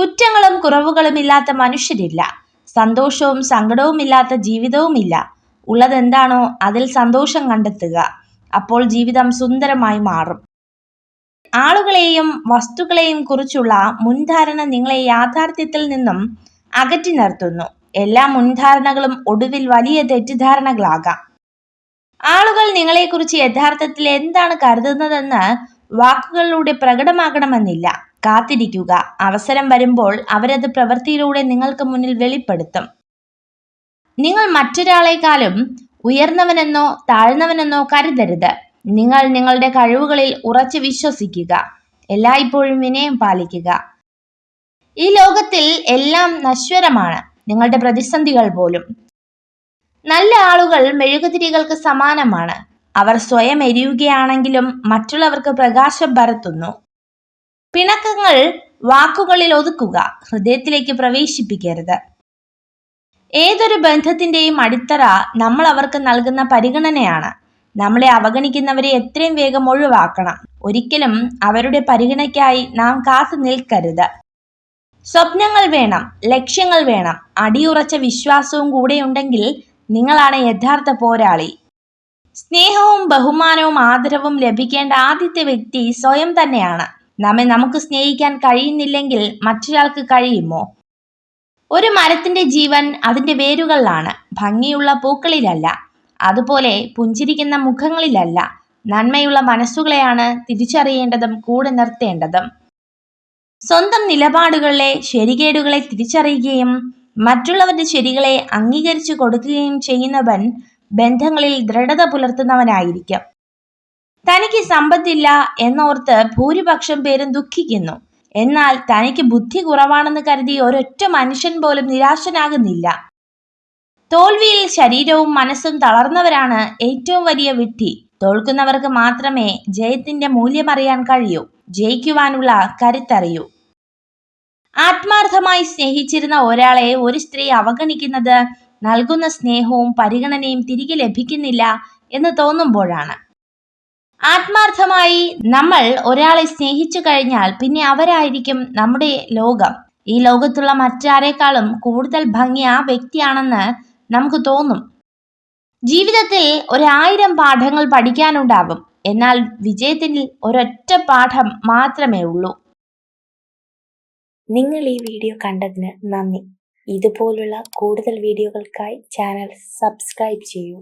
കുറ്റങ്ങളും കുറവുകളും ഇല്ലാത്ത മനുഷ്യരില്ല. സന്തോഷവും സങ്കടവും ഇല്ലാത്ത ജീവിതവുമില്ല. ഉള്ളതെന്താണോ അതിൽ സന്തോഷം കണ്ടെത്തുക. അപ്പോൾ ജീവിതം സുന്ദരമായി മാറും. ആളുകളെയും വസ്തുക്കളെയും കുറിച്ചുള്ള മുൻധാരണ നിങ്ങളെ യാഥാർത്ഥ്യത്തിൽ നിന്നും അകറ്റി നിർത്തുന്നു. എല്ലാ മുൻധാരണകളും ഒടുവിൽ വലിയ തെറ്റിദ്ധാരണകളാകാം. ആളുകൾ നിങ്ങളെക്കുറിച്ച് യഥാർത്ഥത്തിൽ എന്താണ് കരുതുന്നതെന്ന് വാക്കുകളിലൂടെ പ്രകടമാകണമെന്നില്ല. കാത്തിരിക്കുക. അവസരം വരുമ്പോൾ അവരത് പ്രവൃത്തിയിലൂടെ നിങ്ങൾക്ക് മുന്നിൽ വെളിപ്പെടുത്തും. നിങ്ങൾ മറ്റൊരാളെക്കാളും ഉയർന്നവനെന്നോ താഴ്ന്നവനെന്നോ കരുതരുത്. നിങ്ങൾ നിങ്ങളുടെ കഴിവുകളിൽ ഉറച്ചു വിശ്വസിക്കുക. എല്ലായ്പ്പോഴും വിനയം പാലിക്കുക. ഈ ലോകത്തിൽ എല്ലാം നശ്വരമാണ്, നിങ്ങളുടെ പ്രതിസന്ധികൾ പോലും. നല്ല ആളുകൾ മെഴുകുതിരികൾക്ക് സമാനമാണ്. അവർ സ്വയം എരിയുകയാണെങ്കിലും മറ്റുള്ളവർക്ക് പ്രകാശം പരത്തുന്നു. പിണക്കങ്ങൾ വാക്കുകളിൽ ഒതുക്കുക, ഹൃദയത്തിലേക്ക് പ്രവേശിപ്പിക്കരുത്. ഏതൊരു ബന്ധത്തിന്റെയും അടിത്തറ നമ്മൾ അവർക്ക് നൽകുന്ന പരിഗണനയാണ്. നമ്മളെ അവഗണിക്കുന്നവരെ എത്രയും വേഗം ഒഴിവാക്കണം. ഒരിക്കലും അവരുടെ പരിഗണനയ്ക്കായി നാം കാത്തു നിൽക്കരുത്. സ്വപ്നങ്ങൾ വേണം, ലക്ഷ്യങ്ങൾ വേണം. അടിയുറച്ച വിശ്വാസവും കൂടെയുണ്ടെങ്കിൽ നിങ്ങളാണ് യഥാർത്ഥ പോരാളി. സ്നേഹവും ബഹുമാനവും ആദരവും ലഭിക്കേണ്ട ആദ്യത്തെ വ്യക്തി സ്വയം തന്നെയാണ്. നമ്മെ നമുക്ക് സ്നേഹിക്കാൻ കഴിയുന്നില്ലെങ്കിൽ മറ്റൊരാൾക്ക് കഴിയുമോ? ഒരു മരത്തിന്റെ ജീവൻ അതിന്റെ വേരുകളിലാണ്, ഭംഗിയുള്ള പൂക്കളിലല്ല. അതുപോലെ പുഞ്ചിരിക്കുന്ന മുഖങ്ങളിലല്ല. നന്മയുള്ള മനസ്സുകളെയാണ് തിരിച്ചറിയേണ്ടതും കൂടെ നിർത്തേണ്ടതും. സ്വന്തം നിലപാടുകളിലെ ശരികേടുകളെ തിരിച്ചറിയുകയും മറ്റുള്ളവരുടെ ശരികളെ അംഗീകരിച്ചു കൊടുക്കുകയും ചെയ്യുന്നവൻ ബന്ധങ്ങളിൽ ദൃഢത പുലർത്തുന്നവനായിരിക്കും. തനിക്ക് സമ്പത്തില്ല എന്നോർത്ത് ഭൂരിപക്ഷം പേരും ദുഃഖിക്കുന്നു. എന്നാൽ തനിക്ക് ബുദ്ധി കുറവാണെന്ന് കരുതി ഒരൊറ്റ മനുഷ്യൻ പോലും നിരാശനാകുന്നില്ല. തോൽവിയിൽ ശരീരവും മനസ്സും തളർന്നവരാണ് ഏറ്റവും വലിയ വിഡ്ഢി. തോൽക്കുന്നവർക്ക് മാത്രമേ ജയത്തിന്റെ മൂല്യമറിയാൻ കഴിയൂ, ജയിക്കുവാനുള്ള കരുത്തറിയൂ. ആത്മാർത്ഥമായി സ്നേഹിച്ചിരുന്ന ഒരാളെ ഒരു സ്ത്രീ അവഗണിക്കുന്നത് നൽകുന്ന സ്നേഹവും പരിഗണനയും തിരികെ ലഭിക്കുന്നില്ല എന്ന് തോന്നുമ്പോഴാണ്. ആത്മാർത്ഥമായി നമ്മൾ ഒരാളെ സ്നേഹിച്ചു കഴിഞ്ഞാൽ പിന്നെ അവരായിരിക്കും നമ്മുടെ ലോകം. ഈ ലോകത്തുള്ള മറ്റാരേക്കാളും കൂടുതൽ ഭംഗി ആ വ്യക്തിയാണെന്ന് നമുക്ക് തോന്നും. ജീവിതത്തിൽ 1000 പാഠങ്ങൾ പഠിക്കാനുണ്ടാവും. എന്നാൽ വിജയത്തിൽ ഒരൊറ്റ പാഠം മാത്രമേ ഉള്ളൂ. നിങ്ങൾ ഈ വീഡിയോ കണ്ടതിന് നന്ദി. ഇതുപോലുള്ള കൂടുതൽ വീഡിയോകൾക്കായി ചാനൽ സബ്സ്ക്രൈബ് ചെയ്യൂ.